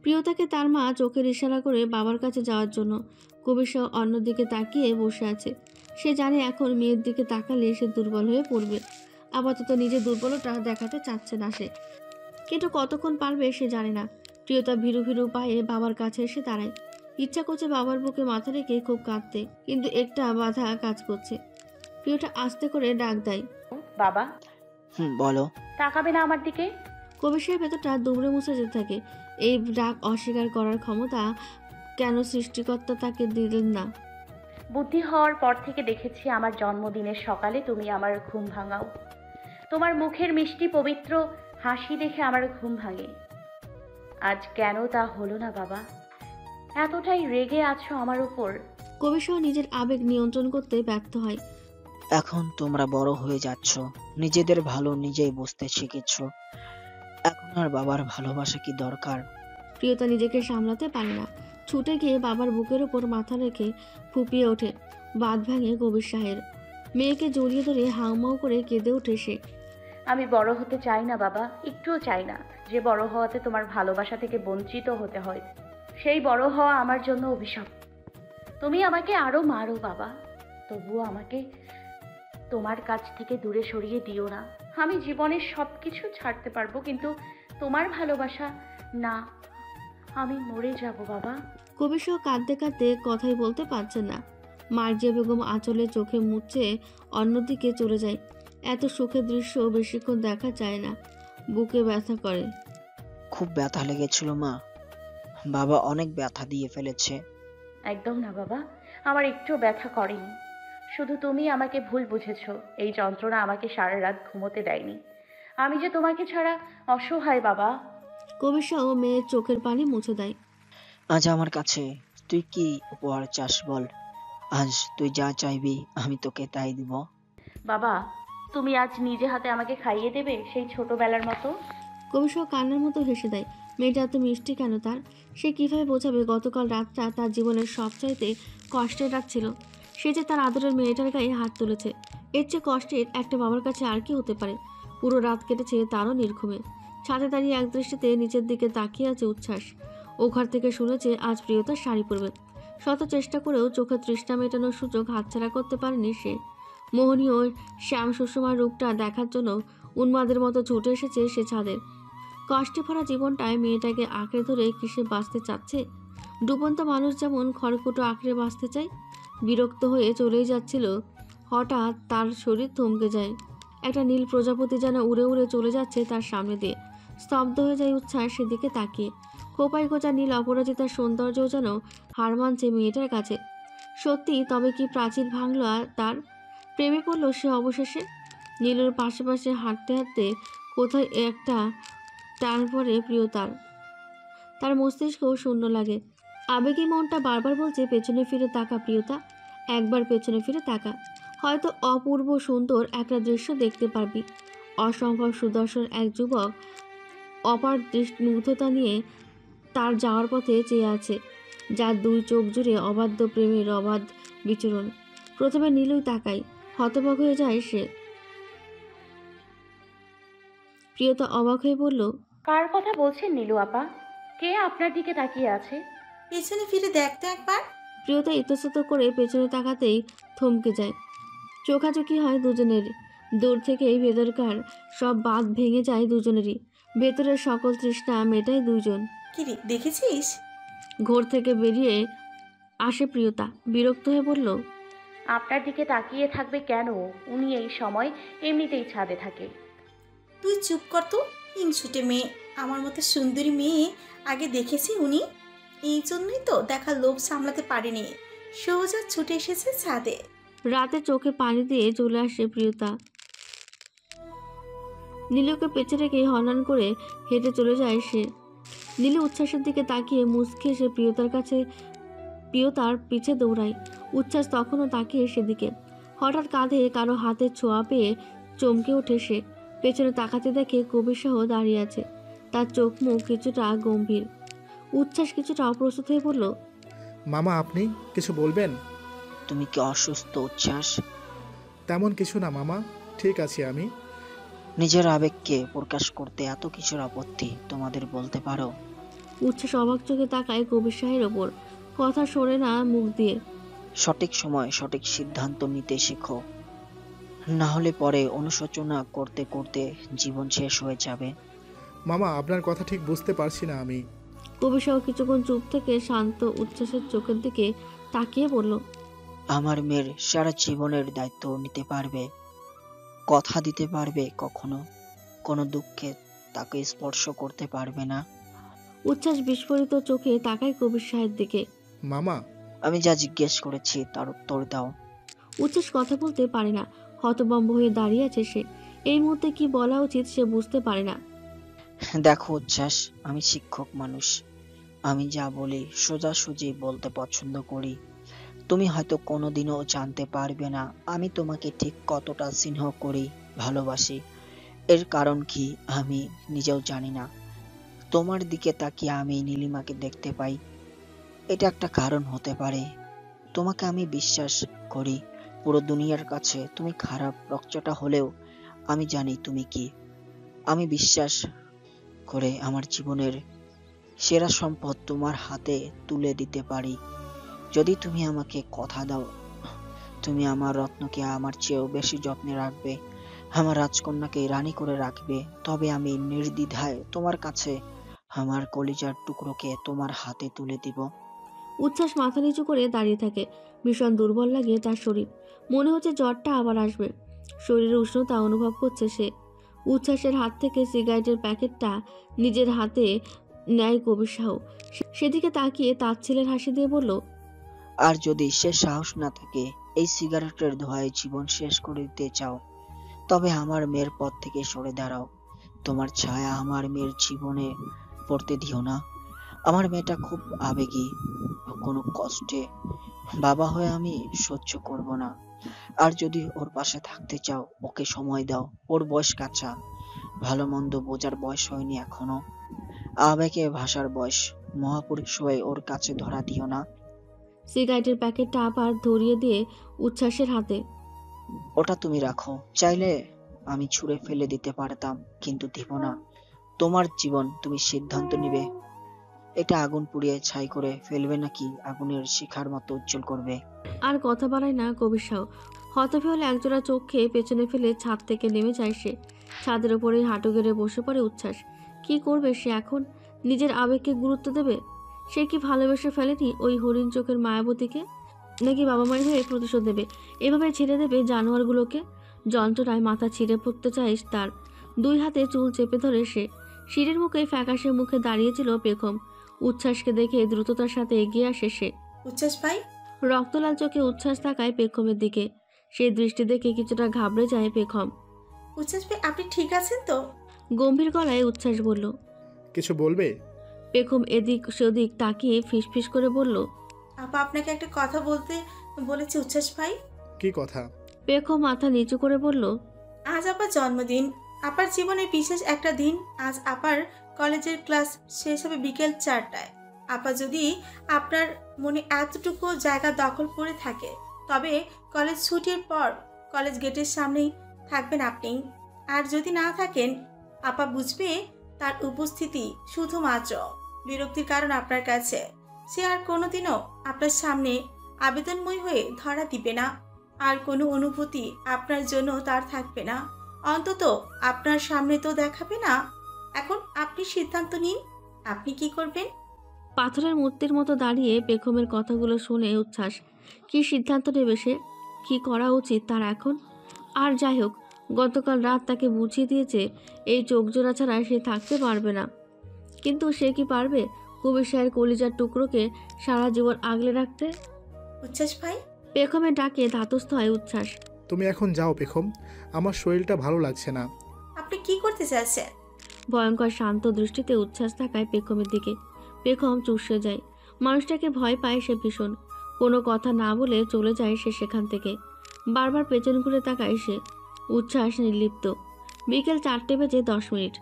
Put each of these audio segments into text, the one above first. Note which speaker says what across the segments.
Speaker 1: প্রিয়তাকে তার মা চোখের ইশারা করে বাবার কাছে যাওয়ার জন্য। কবির শাহ অন্যদিকে তাকিয়ে বসে আছে। সে জানে এখন মেয়ের দিকে তাকালে সে দুর্বল হয়ে পড়বে। আপাতত নিজের দুর্বলতা দেখাতে চাচ্ছে না সে, কিন্তু কতক্ষণ পারবে সে জানে না। প্রিয়তা ভীরু ভীরু পায়ে বাবার কাছে এসে দাঁড়ায়। ইচ্ছা করছে বাবার বুকে মাথা রেখে খুব কাঁদতে, কিন্তু একটা বাধা কাজ করছে। প্রিয়তা আস্তে করে ডাক দেয়,
Speaker 2: বাবা।
Speaker 3: বলো।
Speaker 2: তাকাবে না আমার দিকে?
Speaker 1: কবির ভেতরটা দুমড়ে মুছে যেতে থাকে। এই ডাক অস্বীকার করার ক্ষমতা কেন সৃষ্টিকর্তা তাকে দিলেন না?
Speaker 2: বুদ্ধি হওয়ার পর থেকে দেখেছি আমার জন্মদিনের সকালে তুমি আমার ঘুম ভাঙাও। তোমার মুখের মিষ্টি পবিত্র হাসি দেখে আমার ঘুম ভাঙে। আজ কেন তা হলো না বাবা? এতটাই রেগে আছো আমার উপর?
Speaker 1: কবির নিজের আবেগ নিয়ন্ত্রণ করতে ব্যর্থ হয়।
Speaker 3: এখন তোমরা বড় হয়ে যাচ্ছ, নিজেদের ভালো নিজেই বুঝতে শিখেছ। এখন আর বাবার ভালোবাসা কি দরকার?
Speaker 1: প্রিয়তা নিজেকে সামলাতে পারে না, ছুটে গিয়ে বাবার বুকের ওপর মাথা রেখে ফুপিয়ে ওঠে। বাঁধ ভাঙে কবির শাহের। মেয়েকে জড়িয়ে ধরে হাউমাউ করে কেঁদে ওঠে সে।
Speaker 2: আমি বড় হতে চাই না বাবা, একটুও চাই না যে বড় হওয়াতে তোমার ভালোবাসা থেকে বঞ্চিত হতে হয়। সেই বড় হওয়া আমার জন্য অভিশাপ। তুমি আমাকে আরো মারো বাবা, তবুও আমাকে তোমার কাছ থেকে দূরে সরিয়ে দিও না। আমি জীবনের সব কিছু ছাড়তে পারবো, কিন্তু তোমার ভালোবাসা না। আমি মরে যাব বাবা।
Speaker 1: কবির কাঁদতে কাঁদতে কথাই বলতে পারছেন না। মার্জিয়া বেগম আঁচলে চোখে মুছে অন্যদিকে চলে যায়। এত সুখের দৃশ্য বেশিক্ষণ দেখা যায় না। বুকে ব্যথা করে।
Speaker 3: খুব ব্যথা লেগেছিল মা, বাবা অনেক ব্যথা দিয়ে ফেলেছে।
Speaker 2: একদম না বাবা, আমার একটু ব্যথা করেনি। শুধু তুমি আমাকে ভুল বুঝেছো। এই যন্ত্রণা আমাকে সারা রাত ঘুমোতে দেয়নি। আমি যে তোমাকে ছাড়া অসহায় বাবা।
Speaker 1: কবির মেয়ের চোখের পানি মুছে দেয়।
Speaker 3: আজ আমার কাছে তুই কি উপহার চাস বল? আজ তুই যা চাইবি আমি তোকে তাই দিব।
Speaker 2: বাবা, তুমি আজ নিজে হাতে আমাকে খাইয়ে দেবে, সেই ছোটবেলার মতো?
Speaker 1: কবির কান্নার মতো হেসে দেয়। মেয়েটা এত মিষ্টি কেন তার? সে কিভাবে বোঝাবে গতকাল রাতটা তার জীবনের সবচাইতে কষ্টের রাত ছিল। সে যে তার আদরের মেয়েটার গায়ে হাত তুলেছে। এর চেয়ে কষ্টের একটা বাবার কাছে আর কি হতে পারে? পুরো রাত কেটেছে তারও নির্ঘুমে। ছাদে দাঁড়িয়ে এক দৃষ্টিতে নিচের দিকে তাকিয়ে আছে উচ্ছ্বাস। ও ঘর থেকে শুনেছে আজ প্রিয়তার শাড়ি পরবে। শত চেষ্টা করেও চোখের তৃষ্ণা মেটানোর সুযোগ হাতছাড়া করতে পারেনি সে। মোহনীয় শ্যাম সুষমার রূপটা দেখার জন্য উন্মাদের মতো ছুটে এসেছে সে ছাদে। কষ্টে ভরা জীবনটায় মেয়েটাকে আঁকড়ে ধরে কিসে বাঁচতে চাচ্ছে? ডুবন্ত মানুষ যেমন খড়কুটো আঁকড়ে বাঁচতে চায়। বিরক্ত হয়ে চলেই যাচ্ছিল, হঠাৎ তার শরীর থমকে যায়। একটা নীল প্রজাপতি যেন উড়ে উড়ে চলে যাচ্ছে তার সামনে দিয়ে। স্তব্ধ হয়ে যায় উচ্ছ্বাস সেদিকে তাকিয়ে। খোপাই খোঁজা নীল অপরাজিতার সৌন্দর্যও যেন হার মানছে মেয়েটার কাছে। সত্যি তবে কি প্রাচীর ভাঙল তার? প্রেমে পড়ল সে অবশেষে। নীলুর পাশে পাশে হাঁটতে হাঁটতে কোথায় একটা টান পড়ে প্রিয়তার। তার মস্তিষ্কও শূন্য লাগে। আবেগী মনটা বারবার বলছে পেছনে ফিরে তাকা প্রিয়তা, একবার পেছনে ফিরে তাকা। হয়তো অপূর্ব সুন্দর একটা দৃশ্য দেখতে পারবি। অসম্ভব সুদর্শন এক যুবক অপার মুগ্ধতা নিয়ে তার যাওয়ার পথে চেয়ে আছে, যার দুই চোখ জুড়ে অবাধ্য প্রেমের অবাধ বিচরণ। প্রথমে নীলুই তাকায়, হতবাক হয়ে যায় সে। প্রিয়তা অবাক হয়ে বলল,
Speaker 2: কার কথা বলছেন নীলু আপা? কে আপনার দিকে তাকিয়ে আছে?
Speaker 4: পেছনে ফিরে দেখ তো একবার।
Speaker 1: প্রিয়তা ইতস্তত করে পেছনে তাকাতেই থমকে যায়। চোখাচোখি হয় দুজনের। দূর থেকেই ভেতরকার সব বাঁধ ভেঙে যায় দুজনেরই। ভেতরের সকল তৃষ্ণা মেটায় দুইজন।
Speaker 4: কি রে, দেখেছিস?
Speaker 1: ঘোর থেকে বেরিয়ে আসে প্রিয়তা, বিরক্ত হয়ে বলল,
Speaker 2: আপনার দিকে তাকিয়ে থাকবে কেন? উনি এই সময় এমনিতেই ছাদে থাকে।
Speaker 4: তুই চুপ কর তো, হিংসুটে মেয়ে। আমার মতো সুন্দরী মেয়ে আগে দেখেছি উনি? এই জন্যই তো দেখার লোভ সামলাতে পারেনি, সোজা ছুটে এসেছে ছাদে।
Speaker 1: রাতে চোখে পানি দিয়ে চলে আসে প্রিয়তা। নীলুকে পেছনে রেখে হনন করে হেঁটে চলে যায় সে। নীলু উচ্ছ্বাসের দিকে তাকিয়ে মুচকে এসে প্রিয়তার পিছে দৌড়ায়। উচ্ছ্বাস তখনও তাকিয়ে সেদিকে। হঠাৎ কাঁধে কারো হাতের ছোঁয়া পেয়ে চমকে ওঠে সে। পেছনে তাকাতে দেখে কবির সহ দাঁড়িয়ে আছে। তার চোখ মুখ কিছুটা গম্ভীর। উচ্ছ্বাস কিছুটা অপ্রস্তুত হয়ে বলল,
Speaker 5: মামা, আপনি কিছু বলবেন?
Speaker 3: তুমি কি অসুস্থ উচ্ছ্বাস?
Speaker 5: তেমন কিছু না মামা, ঠিক আছি আমি।
Speaker 3: নিজের আবেগকে প্রকাশ করতে এত কিছুর আপত্তি তোমাদের বলতে পারো?
Speaker 1: উচ্ছ্বাস অবাক চোখে তাকায় কবির শাহের ওপর, কথা সরে না মুখ দিয়ে।
Speaker 3: সঠিক সময় সঠিক সিদ্ধান্ত নিতে শেখো, না হলে পরে অনুশোচনা করতে করতে জীবন শেষ হয়ে যাবে।
Speaker 5: মামা আপনার কথা ঠিক বুঝতে পারছি না আমি।
Speaker 1: কবির শাহ কিছুক্ষণ চুপ থেকে শান্ত উচ্ছ্বাসের চোখের দিকে তাকিয়ে বলল,
Speaker 3: আমার মেয়ের সারা জীবনের দায়িত্ব নিতে পারবে? কথা দিতে পারবে কখনো কোনো দুঃখে তাকে স্পর্শ করতে পারবে না?
Speaker 1: উচ্ছ্বাস বিস্ফোরিত চোখে তাকায় কবির শাহের দিকে।
Speaker 5: মামা
Speaker 3: আমি যা জিজ্ঞেস করেছি তার উত্তর দাও।
Speaker 1: উচ্ছ্বাস কথা বলতে পারে না, হতভম্ব হয়ে দাঁড়িয়ে আছে সে। এই মুহূর্তে কি বলা উচিত সে বুঝতে পারে না।
Speaker 3: দেখো উচ্ছ্বাস, আমি শিক্ষক মানুষ, আমি যা বলি সোজাসুজি বলতে পছন্দ করি। তুমি হয়তো কোনোদিনও জানতে পারবে না আমি তোমাকে ঠিক কতটা স্নেহ করি, ভালোবাসি। এর কারণ কি আমি নিজেও জানি না। তোমার দিকে তাকিয়ে আমি নীলিমাকে দেখতে পাই, এটা একটা কারণ হতে পারে। তোমাকে আমি বিশ্বাস করি, পুরো দুনিয়ার কাছে তুমি খারাপ রকচটা হলেও আমি জানি তুমি কি। আমি বিশ্বাস করে আমার জীবনের সেরা সম্পদ তোমার হাতে তুলে দিতে পারি, যদি তুমি আমাকে কথা দাও। তুমি আমার রত্নকে আমার চেয়েও বেশি যত্নে রাখবে, আমার রাজকন্যাকে রানী করে রাখবে, তবে আমি নির্দ্বিধায় তোমার কাছে আমার কলিজার টুকরোকে তোমার হাতে তুলে দিব।
Speaker 1: উচ্ছ্বাস মাথা নিচু করে দাঁড়িয়ে থাকে। ভীষণ দুর্বল লাগে তার শরীর, মনে হচ্ছে জ্বরটা আবার আসবে। শরীরের উষ্ণতা অনুভব করছে সে। উচ্ছ্বাসের হাত থেকে সিগারেটের প্যাকেটটা নিজের হাতে নেয় কবির শাহ। সেদিকে তাকিয়ে তাচ্ছিলের হাসি দিয়ে বলল,
Speaker 3: আর যদি সে সাহস না থাকে এই সিগারেটের ধোঁয়ায় জীবন শেষ করে দিতে চাও, তবে আমার মেয়ের পথ থেকে সরে দাঁড়াও। তোমার ছায়া আমার মেয়ের জীবনে পড়তে দিও না। আমার মেয়েটা খুব আবেগী, কোনো কষ্টে বাবা হয়ে আমি সহ্য করব না। আর যদি ওর পাশে থাকতে চাও ওকে সময় দাও, ওর বয়স কাঁচা, ভালো মন্দ বোঝার বয়স হয়নি এখনো, আবেগে ভাষার বয়স। মহাপুরুষ হয়ে ওর কাছে ধরা দিও না।
Speaker 1: সিগারেটের প্যাকেটটা আবার ধরিয়ে দিয়ে উচ্ছ্বাসের হাতে।
Speaker 3: ওটা তুমি রাখো, চাইলে আমি ছুঁড়ে ফেলে দিতে পারতাম, কিন্তু দিব না। তোমার জীবন, তুমি সিদ্ধান্ত নিবে এটা আগুন পুড়িয়ে ছাই করে ফেলবে নাকি আগুনের শিখার মতো উজ্জ্বল করবে।
Speaker 1: আর কথা বাড়ায় না কবির শাহ। হতভে হলে একজোড়া চোখে পেছনে ফেলে ছাদ থেকে নেমে যায় সে। ছাদের ওপরে হাঁটু গেড়ে বসে পড়ে উচ্ছ্বাস। কি করবে সে এখন? নিজের আবেগকে গুরুত্ব দেবে? সে কি ভালোবেসে ফেলেনি ওই হরিণ চোখের মায়াবতীকে? নাকি বাবা মায়ের হয়ে প্রতিশোধ দেবে? এভাবে ছেড়ে দেবে জানোয়ারগুলোকে? যন্ত্রণায় মাথা ছিঁড়ে পড়তে চায় তার। দুই হাতে চুল চেপে ধরে সে। সিঁড়ির মুখে ফ্যাকাশে মুখে দাঁড়িয়েছিল পেখম। উচ্ছ্বাসকে দেখে দ্রুততার সাথে এগিয়ে আসে সে।
Speaker 4: উচ্ছ্বাস ভাই।
Speaker 1: রক্তলাল চোখে উচ্ছ্বাস তাকায় পেখমের দিকে। সেই দৃষ্টি দেখে কিছুটা ঘাবড়ে যায় পেখম।
Speaker 4: উচ্ছ্বাস ভাই, আপনি ঠিক আছেন তো?
Speaker 1: গম্ভীর গলায় উচ্ছ্বাস বলল।
Speaker 5: কিছু বলবে?
Speaker 1: পেখম এদিক সেদিক তাকিয়ে ফিসফিস করে বলল,
Speaker 4: আপা আপনাকে একটা কথা বলতে বলেছে উচ্ছ্বাস ভাই।
Speaker 5: কি কথা?
Speaker 1: পেখম মাথা নিচু করে বলল,
Speaker 4: আজ আপার জন্মদিন, আপার জীবনের বিশেষ একটা দিন। আজ আপার কলেজের ক্লাস শেষ হবে বিকেল 4টায়। আপা যদি আপনার মনে এতটুকু জায়গা দখল করে থাকে, তবে কলেজ ছুটির পর কলেজ গেটের সামনেই থাকবেন আপনি। আর যদি না থাকেন, আপা বুঝবে তার উপস্থিতি শুধুমাত্র বিরক্তির কারণ আপনার কাছে। সে আর কোনোদিনও আপনার সামনে আবেদনময় হয়ে ধরা দিবে না। আর কোনো অনুভূতি আপনার জন্য তার থাকবে না, অন্তত আপনার সামনে তো দেখাবে না। এখন আপনি সিদ্ধান্ত নিন, আপনি কি করবেন?
Speaker 1: পাথরের মূর্তির মতো দাঁড়িয়ে পেখমের কথাগুলো শুনে উচ্ছ্বাস। কি সিদ্ধান্ত নেবে সে? কি করা উচিত তার এখন? আর যাই হোক, গতকাল রাত তাকে বুঝিয়ে দিয়েছে এই চোখ জোড়া ছাড়া সে থাকতে পারবে না। কিন্তু সে কি পারবে কবির শাহের কলিজার টুকরোকে সারা জীবন আগলে রাখতে?
Speaker 4: উচ্ছ্বাস ভাই।
Speaker 1: পেখমের ডাকে ধাতস্থ হয় উচ্ছ্বাস।
Speaker 5: তুমি এখন যাও পেখম, আমার শরীরটা ভালো লাগছে না।
Speaker 4: আপনি কি করতে চাচ্ছেন?
Speaker 1: ভয়ঙ্কর শান্ত দৃষ্টিতে উচ্ছ্বাস তাকায় পেখমের দিকে। পেখম চুপসে যায়। মানুষটাকে ভয় পায় সে ভীষণ। কোনো কথা না বলে চলে যায় সে সেখান থেকে। বারবার পেছন ঘুরে তাকায় সে। উচ্ছ্বাস নির্লিপ্ত। বিকেল 4:10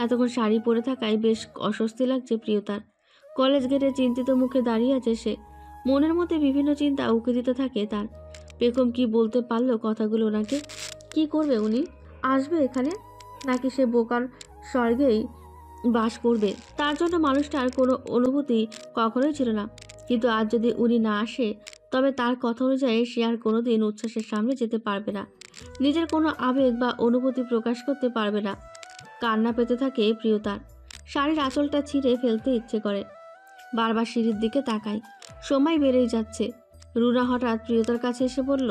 Speaker 1: এতক্ষণ শাড়ি পরে থাকায় বেশ অস্বস্তি লাগছে প্রিয়তার। কলেজ গেটে চিন্তিত মুখে দাঁড়িয়ে আছে সে। মনের মধ্যে বিভিন্ন চিন্তা উঁকে দিতে থাকে তার। পেখম কি বলতে পারলো কথাগুলো ওনাকে? কি করবে উনি? আসবে এখানে? নাকি সে বোকার স্বর্গেই বাস করবে। তার জন্য মানুষটার কোনো অনুভূতি কখনোই ছিল না। কিন্তু আজ যদি উনি না আসে, তবে তার কথা অনুযায়ী সে আর কোনোদিন উচ্ছ্বাসের সামনে যেতে পারবে না, নিজের কোনো আবেগ বা অনুভূতি প্রকাশ করতে পারবে না। কান্না পেতে থাকে প্রিয়তার। শাড়ির আঁচলটা ছিঁড়ে ফেলতে ইচ্ছে করে। বারবার সিঁড়ির দিকে তাকায়। সময় বেড়েই যাচ্ছে। রুনা হঠাৎ প্রিয়তার কাছে এসে বলল,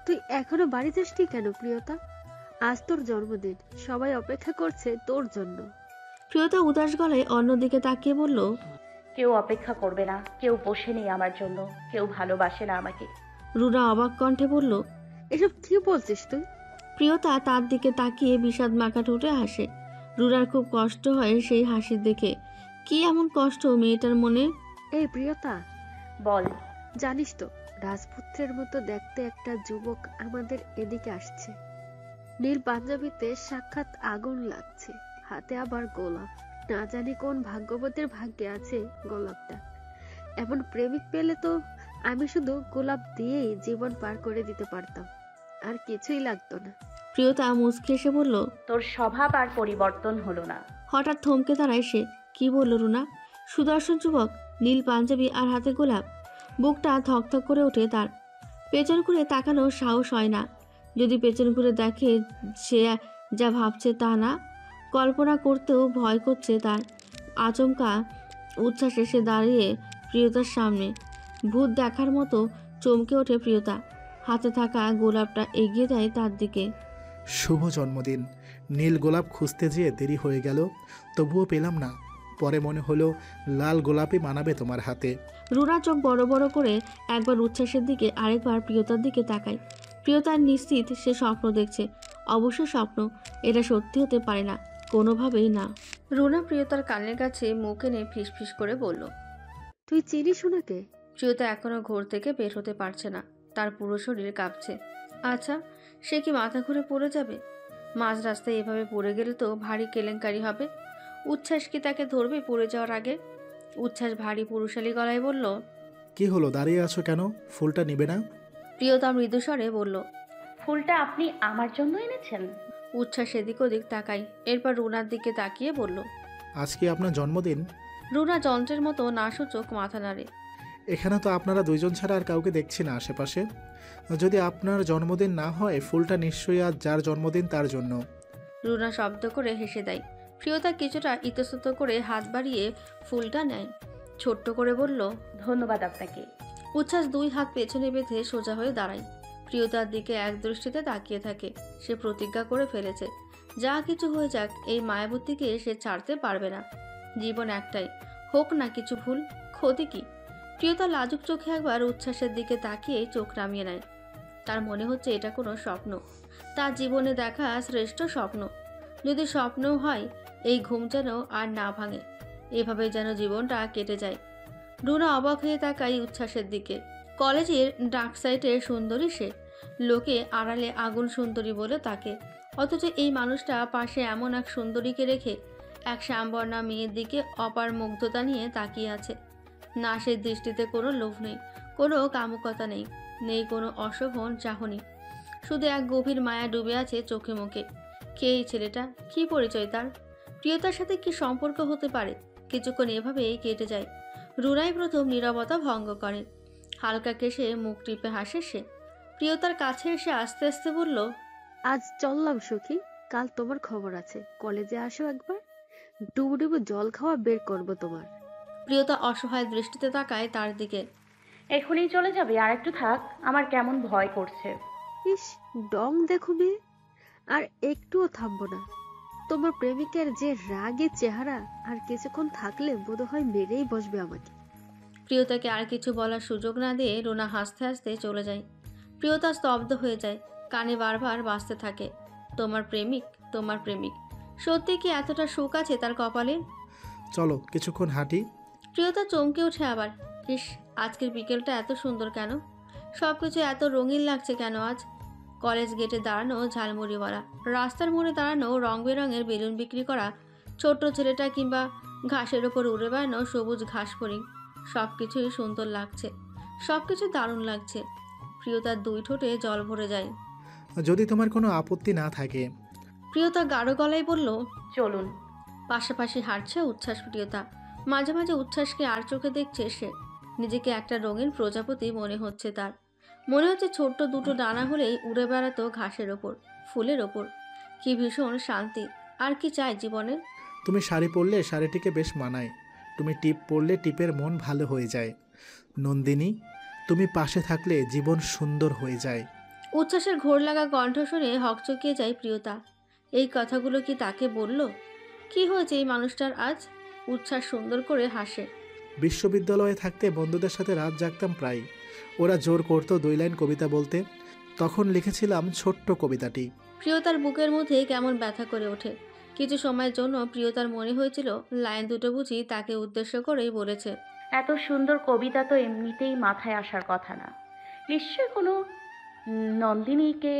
Speaker 6: তুই এখনো বাড়ি যাসনি কেন প্রিয়তা? আজ তোর জন্মদিন, সবাই অপেক্ষা করছে তোর জন্য।
Speaker 1: প্রিয়তা উদাস গলায় অন্যদিকে তাকিয়ে বলল,
Speaker 2: কেউ অপেক্ষা করবে না, কেউ বসে নেই আমার জন্য, কেউ ভালোবাসে না আমাকে।
Speaker 1: রুনা অবাক কণ্ঠে বলল।
Speaker 6: এসব কি বলছিস তুই?
Speaker 1: প্রিয়তা তার দিকে তাকিয়ে বিষাদ মাখা ঠোঁটে হাসে। রুনার খুব কষ্ট হয় সেই হাসি দেখে। কি এমন কষ্ট মেয়েটার মনে?
Speaker 6: এই প্রিয়তা,
Speaker 2: বল।
Speaker 6: জানিস তো রাজপুত্রের মতো দেখতে একটা যুবক আমাদের এদিকে আসছে। নীল পাঞ্জাবিতে সাক্ষাৎ আগুন লাগছে, হাতে আবার গোলাপ। না জানি কোন ভাগ্যবতীর ভাগ্যে আছে গোলাপটা। এমন প্রেমিক পেলে তো আমি শুধু গোলাপ দিয়েই জীবন পার করে দিতে পারতাম, আর কিছুই লাগতো না।
Speaker 1: প্রিয়তা মুচকি এসে বলল।
Speaker 2: তোর স্বভাব আর পরিবর্তন হলো না।
Speaker 1: হঠাৎ থমকে দাঁড়ায় সে। কি বলল রুনা? সুদর্শন যুবক, নীল পাঞ্জাবি আর হাতে গোলাপ। বুকটা ধকধক করে ওঠে তার। পেছন ঘুরে তাকানো সাহস হয় না। যদি পেছন ঘুরে দেখে সে যা ভাবছে তা না, কল্পনা করতেও ভয় করছে তার। আচমকা উচ্ছ্বাসে সে দাঁড়িয়ে প্রিয়তার সামনে। ভূত দেখার মতো চমকে ওঠে প্রিয়তা। হাতে থাকা গোলাপটা এগিয়ে দেয় তার দিকে।
Speaker 5: শুভ জন্মদিন। নীল গোলাপ খুঁজতে যেয়ে দেরি হয়ে গেল, তবুও পেলাম না। পরে মনে হলো লাল গোলাপই মানাবে তোমার হাতে।
Speaker 1: রুনা চোখ বড় বড় করে একবার উচ্ছ্বাসের দিকে, আরেকবার প্রিয়তার দিকে তাকায়। প্রিয়তার নিশ্চিত সে স্বপ্ন দেখছে। অবশ্য স্বপ্ন, এটা সত্যি হতে পারে না, কোনোভাবেই না। রুনা প্রিয়তার কানের কাছে মুখ এনে ফিসফিস করে বলল,
Speaker 6: তুই চিনিস ওনাকে?
Speaker 1: প্রিয়তা এখনো ঘোর থেকে বের হতে পারছে না। তার পুরো শরীর কাঁপছে। আচ্ছা, সে কি মাথা ঘুরে পড়ে যাবে? মাঝ রাস্তায় এভাবে পড়ে গেলে তো ভারী কেলেঙ্কারি হবে। উচ্ছ্বাস কি তাকে ধরবে পড়ে যাওয়ার আগে? উচ্ছ্বাস ভারী পুরুষালী গলায় বলল,
Speaker 5: কি হলো, দাঁড়িয়ে আছো কেন? ফুলটা নিবে না?
Speaker 1: প্রিয়তা মৃদুস্বরে বলল।
Speaker 2: ফুলটা আপনি আমার জন্য এনেছেন?
Speaker 1: উচ্ছ্বাস এদিক ওদিক তাকাই। এরপর রুনার দিকে তাকিয়ে বলল,
Speaker 5: আজ কি আপনার জন্মদিন?
Speaker 1: রুনা যন্ত্রের মতো নাসূচক মাথা নাড়ে।
Speaker 5: এখানে তো আপনারা দুইজন ছাড়া আর কাউকে দেখছি না আশেপাশে। যদি আপনার জন্মদিন না হয়, ফুলটা নিশ্চয়ই আজ যার জন্মদিন তার জন্য।
Speaker 1: রুনা শব্দ করে হেসে দেয়। প্রিয়তা কিছুটা ইতস্তত করে হাত বাড়িয়ে ফুলটা নেয়। ছোট্ট করে বলল,
Speaker 2: ধন্যবাদ আপনাকে।
Speaker 1: উচ্ছ্বাস দুই হাত পেছনে বেঁধে সোজা হয়ে দাঁড়ায়। প্রিয়তার দিকে এক দৃষ্টিতে তাকিয়ে থাকে। সে প্রতিজ্ঞা করে ফেলেছে, যা কিছু হয়ে যাক এই মায়াবতীকে সে ছাড়তে পারবে না। জীবন একটাই, হোক না কিছু ভুল, ক্ষতি কি? প্রিয়তা লাজুক চোখে একবার উচ্ছ্বাসের দিকে তাকিয়ে চোখ নামিয়ে নেয়। তার মনে হচ্ছে এটা কোনো স্বপ্ন, তার জীবনে দেখা শ্রেষ্ঠ স্বপ্ন। যদি স্বপ্নও হয়, এই ঘুম যেন আর না ভাঙে। এভাবে যেন জীবনটা কেটে যায়। রুনা অবাক হয়ে তাকায় উচ্ছ্বাসের দিকে। কলেজের ডার্ক সাইডের সুন্দরী সে। লোকে আড়ালে আগুন সুন্দরী বলে তাকে। অথচ এই মানুষটা পাশে এমন এক সুন্দরীকে রেখে এক শ্যামবর্ণা মেয়ের দিকে অপার মুগ্ধতা নিয়ে তাকিয়ে আছে। না, সে দৃষ্টিতে কোনো লোভ নেই, কোনো কামুকতা নেই, নেই কোনো অশোভন চাহনি। শুধু এক গভীর মায়া ডুবে আছে চোখে মুখে। কে এই ছেলেটা? কি পরিচয় তার? প্রিয়তার সাথে কি সম্পর্ক হতে পারে? কিছুক্ষণ এভাবেই কেটে যায়। রুনাই প্রথম নীরবতা ভঙ্গ করে। হালকা কেশে মুখ টিপে হাসে সে। প্রিয়তার কাছে এসে আস্তে আস্তে বলল,
Speaker 6: আজ চললাম সখী, কাল তোমার খবর আছে। কলেজে আসো একবার, ডুবু ডুবু জল খাওয়া বের করবো তোমার।
Speaker 1: প্রিয়তা অসহায় দৃষ্টিতে তাকায় তার দিকে।
Speaker 2: এখনই চলে যাবে? আর একটু থাক, আমার কেমন ভয় করছে।
Speaker 6: ইস, ডং দেখো মেয়ে, আর একটুও থামবো না। তোমার প্রেমিকের যে রাগে চেহারা, আর কিছুক্ষণ থাকলে বোধহয় মেরেই বসবে আমাকে।
Speaker 1: প্রিয়তাকে আর কিছু বলার সুযোগ না দিয়ে রুনা হাসতে হাসতে চলে যায়। প্রিয়তা স্তব্ধ হয়ে যায়। কানে বারবার বাজতে থাকে, তোমার প্রেমিক, তোমার প্রেমিক। সত্যি কি এতটা সুখ আছে তার কপালে?
Speaker 5: চলো কিছুক্ষণ হাঁটি।
Speaker 1: প্রিয়তা চমকে ওঠে আবার। ইস, আজকের বিকেলটা এত সুন্দর কেন? সবকিছু এত রঙিন লাগছে কেন আজ? কলেজ গেটে দাঁড়ানো ঝালমুড়িওয়ালা, রাস্তার মোড়ে দাঁড়ানো রং বেরঙের বেলুন বিক্রি করা ছোট্ট ছেলেটা, কিংবা ঘাসের ওপর উড়ে বেড়ানো সবুজ ঘাস ফড়িং, সবকিছুই সুন্দর লাগছে, সবকিছু দারুণ লাগছে। প্রিয়তার দুই ঠোঁটে জল ভরে যায়।
Speaker 5: যদি তোমার কোনো আপত্তি না থাকে,
Speaker 1: প্রিয়তা গাঢ় গলায় বলল,
Speaker 2: চলুন।
Speaker 1: পাশাপাশি হাঁটছে উচ্ছ্বাস প্রিয়তা। মাঝে মাঝে উচ্ছ্বাসকে আর চোখে দেখছে সে। নিজেকে একটা রঙিন প্রজাপতি মনে হচ্ছে তার। মনে হচ্ছে ছোট্ট দুটো ডানা হলেই উড়ে বেড়াতো ঘাসের ওপর, ফুলের ওপর। কি ভীষণ শান্তি! আর কি চাই জীবনে?
Speaker 5: তুমি শাড়ি পরলে শাড়িটিকে বেশ মানায়, তুমি টিপ পরলে টিপের মন ভালো হয়ে যায়। নন্দিনী, তুমি পাশে থাকলে জীবন সুন্দর হয়ে যায়।
Speaker 1: উচ্ছ্বাসের ঘোর লাগা কণ্ঠ শুনে হকচকিয়ে যায় প্রিয়তা। এই কথাগুলো কি তাকে বলল? কি হয়েছে এই মানুষটার আজ? উচ্ছ্বাস সুন্দর করে হাসে।
Speaker 5: বিশ্ববিদ্যালয়ে থাকতে বন্ধুদের সাথে রাত জাগতাম প্রায়। ওরা জোর করতো 2 লাইন কবিতা বলতে, তখন লিখেছিলাম ছোট্ট কবিতাটি।
Speaker 1: প্রিয়তার বুকের মধ্যে কেমন ব্যথা করে ওঠে। কিছু সময়ের জন্য প্রিয়তার মনে হয়েছিল লাইন দুটো বুঝি তাকে উদ্দেশ্য করেই বলেছে।
Speaker 2: এত সুন্দর কবিতা তো এমনিতেই মাথায় আসার কথা না। নিশ্চয় কোনো নন্দিনীকে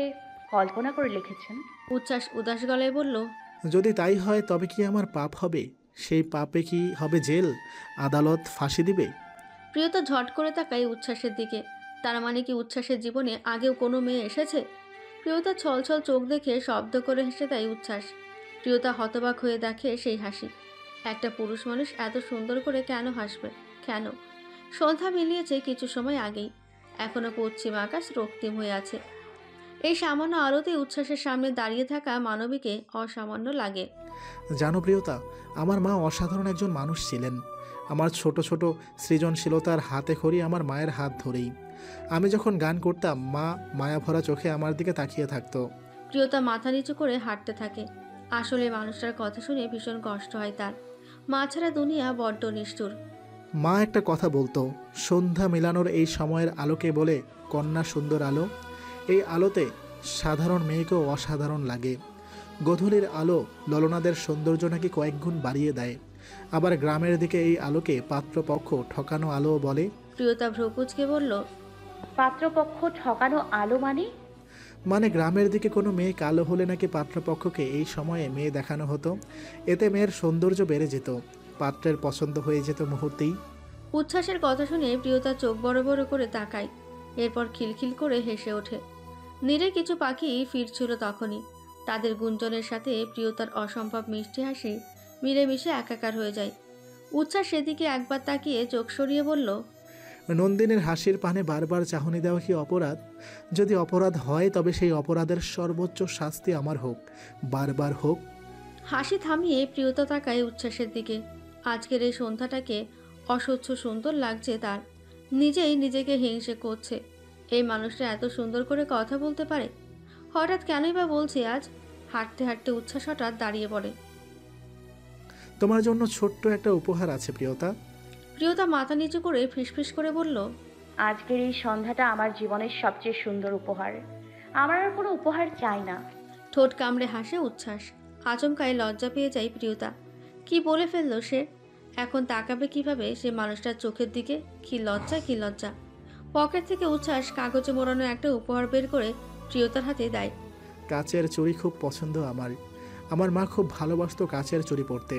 Speaker 2: কল্পনা করে লিখেছেন।
Speaker 1: উচ্ছ্বাস উদাস গলায় বলল,
Speaker 5: যদি তাই হয় তবে কি আমার পাপ হবে? সেই পাপে কি হবে জেল, আদালত ফাঁসি দিবে?
Speaker 1: প্রিয়তা ঝট করে তাকায় উচ্ছ্বাসের দিকে। তার মানে কি উচ্ছ্বাসের জীবনে আগেও কোনো মেয়ে এসেছে? প্রিয়তা ছলছল চোখ দেখে শব্দ করে হেসে দেয় উচ্ছ্বাস। প্রিয়তা হতবাক হয়ে দেখে সেই হাসি। একটা পুরুষ মানুষ এত সুন্দর করে কেন হাসবে? কেন? সন্ধ্যা মিলিয়েছে কিছু সময় আগেই। এখনো পশ্চিম আকাশ রক্তিম হয়ে আছে। এই সামান্য আলোতে উচ্ছ্বাসের সামনে দাঁড়িয়ে থাকা মানবীকে অসামান্য লাগে।
Speaker 5: জানো প্রিয়তা, আমার মা অসাধারণ একজন মানুষ ছিলেন। আমার ছোট ছোট সৃজনশীলতার হাতে খড়ি আমার মায়ের হাত ধরেই। আমি যখন গান করতাম মা মায়াভরা চোখে আমার দিকে তাকিয়ে থাকতো।
Speaker 1: প্রিয়তা মাথা নিচু করে হাঁটতে থাকে। আসলে মানুষটার কথা শুনে ভীষণ কষ্ট হয় তার। মা ছাড়া দুনিয়া বড্ড নিষ্ঠুর।
Speaker 5: মা একটা কথা বলতো, সন্ধ্যা মেলানোর এই সময়ের আলোকে বলে কন্যা সুন্দর আলো। এই আলোতে সাধারণ মেয়েকেও অসাধারণ লাগে। গোধূলির আলো ললনাদের সৌন্দর্য নাকি কয়েক গুণ বাড়িয়ে দেয়। আবার গ্রামের দিকে এই আলোকে পাত্রপক্ষ ঠকানো আলো বলে।
Speaker 1: প্রিয়তা ভ্রকুচকে বলল,
Speaker 2: পাত্রপক্ষ ঠকানো আলো মানে?
Speaker 5: মানে গ্রামের দিকে কোনো মেয়ে কালো হলে নাকি পাত্রপক্ষকে এই সময়ে মেয়ে দেখানো হতো। এতে মেয়ের সৌন্দর্য বেড়ে যেত, পাত্রের পছন্দ হয়ে যেত মুহূর্তেই।
Speaker 1: উচ্ছ্বাসের কথা শুনে প্রিয়তা চোখ বড় বড় করে তাকায়। এরপর খিলখিল করে হেসে ওঠে। নীরে কিছু পাখি ফিরছিল তখনই। তাদের গুঞ্জনের সাথে প্রিয়তার অসম্ভব মিষ্টি হাসি মিলেমিশে একাকার হয়ে যায়। উচ্ছ্বাস সেদিকে একবার তাকিয়ে চোখ সরিয়ে বলল,
Speaker 5: নন্দিনীর হাসির পানে বারবার চাহনি দেওয়া কি অপরাধ? যদি অপরাধ হয় তবে সেই অপরাধের সর্বোচ্চ শাস্তি আমার হোক, বারবার হোক।
Speaker 1: হাসি থামিয়ে প্রিয়তা তাকায় উচ্ছ্বাসের দিকে। আজকের এই সন্ধ্যাটাকে অসহ্য সুন্দর লাগছে তার। নিজেই নিজেকে হিংসে করছে। এই মানুষটা এত সুন্দর করে কথা বলতে পারে। হঠাৎ কেনই বা বলছে আজ? হাঁটতে হাঁটতে উচ্ছ্বাস হঠাৎ দাঁড়িয়ে পড়ে।
Speaker 5: তোমার জন্য ছোট্ট একটা উপহার আছে প্রিয়তা।
Speaker 1: প্রিয়তা মাথা নিচু করে ফিসফিস করে বলল,
Speaker 2: আজকের এই সন্ধ্যাটা আমার জীবনের সবচেয়ে সুন্দর উপহার। আমার আর কোনো উপহার চাই না।
Speaker 1: ঠোঁট কামড়ে হাসে উচ্ছ্বাস। আচমকায় লজ্জা পেয়ে যায় প্রিয়তা। কি বলে ফেললো সে? এখন তাকাবে কিভাবে সে মানুষটার চোখের দিকে? কি লজ্জা, কি লজ্জা! পকেট থেকে উচ্ছ্বাস কাগজে মোড়ানো একটা উপহার বের করে প্রিয়তার হাতে দেয়।
Speaker 5: কাচের চুড়ি খুব পছন্দ আমার। আমার মা খুব ভালোবাসতো কাচের চুড়ি পরতে।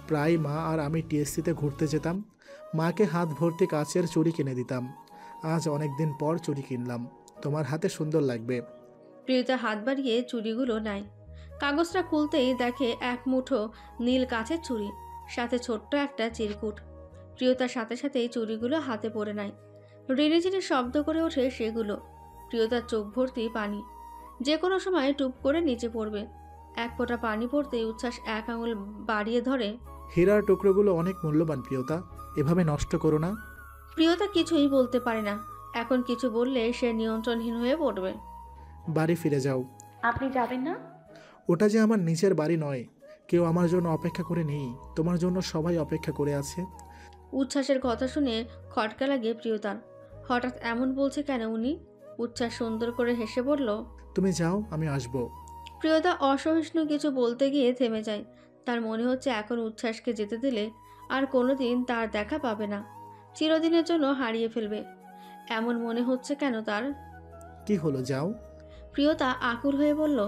Speaker 5: প্রায় মা আর আমি টিএসসিতে ঘুরতে যেতাম। মাকে হাত ভর্তি কাচের চুড়ি কিনে দিতাম। আজ অনেক দিন পর চুড়ি কিনলাম, তোমার হাতে সুন্দর লাগবে।
Speaker 1: প্রিয়তা হাত বাড়িয়ে চুড়িগুলো নেয়। কাগজটা খুলতেই দেখে এক মুঠো নীল কাচের চুড়ি, সাথে ছোট্ট একটা চিরকুট। প্রিয়তার সাথে সাথেই চুড়িগুলো হাতে পড়ে নেয়। রিনিঝিনি শব্দ করে ওঠে সেগুলো। প্রিয়তার চোখ ভর্তি পানি, যে কোনো সময় টুপ করে নিচে পড়বে। এক ফোঁটা পানি পড়তেই উচ্ছ্বাস এক আঙুল বাড়িয়ে ধরে।
Speaker 5: হীরার টুকরোগুলো অনেক মূল্যবান প্রিয়তা, এভাবে নষ্ট করো না।
Speaker 1: প্রিয়তা কিছুই বলতে পারে না। এখন কিছু বললে সে নিয়ন্ত্রণহীন হয়ে পড়বে।
Speaker 5: বাড়ি ফিরে যাও।
Speaker 2: আপনি যাবেন না?
Speaker 5: ওটা যে আমার নিজের বাড়ি নয়, কেউ আমার জন্য অপেক্ষা করে নেই, তোমার জন্য সবাই অপেক্ষা করে আছে।
Speaker 1: উচ্ছ্বাসের কথা শুনে খটকা লাগে প্রিয়তার। হঠাৎ এমন বলছে কেন উনি? উচ্ছ্বাস সুন্দর করে হেসে বলল,
Speaker 5: তুমি যাও, আমি আসবো।
Speaker 1: প্রিয়তা অসহিষ্ণু কিছু বলতে গিয়ে থেমে যায়। তার মনে হচ্ছে এখন উচ্ছ্বাসকে যেতে দিলে আর কোনোদিন তার দেখা পাবে না, চিরদিনের জন্য হারিয়ে ফেলবে। এমন মনে হচ্ছে কেন তার?
Speaker 5: কি হলো, যাও।
Speaker 1: প্রিয়তা আকুল হয়ে বলল,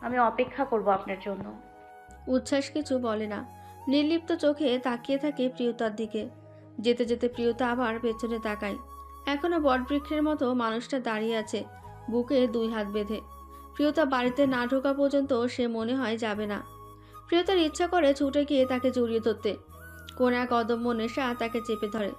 Speaker 2: আমি অপেক্ষা করব আপনার জন্য।
Speaker 1: উচ্ছ্বাস কিছু বলে না, নির্লিপ্ত চোখে তাকিয়ে থাকে প্রিয়তার দিকে। যেতে যেতে প্রিয়তা আবার পেছনে তাকায়। এখনো বটবৃক্ষের মতো মানুষটা দাঁড়িয়ে আছে, বুকে দুই হাত বেঁধে। প্রিয়তা বাড়িতে না ঢোকা পর্যন্ত সে মনে হয় যাবে না। প্রিয়তার ইচ্ছা করে ছুটে গিয়ে তাকে জড়িয়ে ধরতে। কোন এক অদম্য নেশা তাকে চেপে ধরে।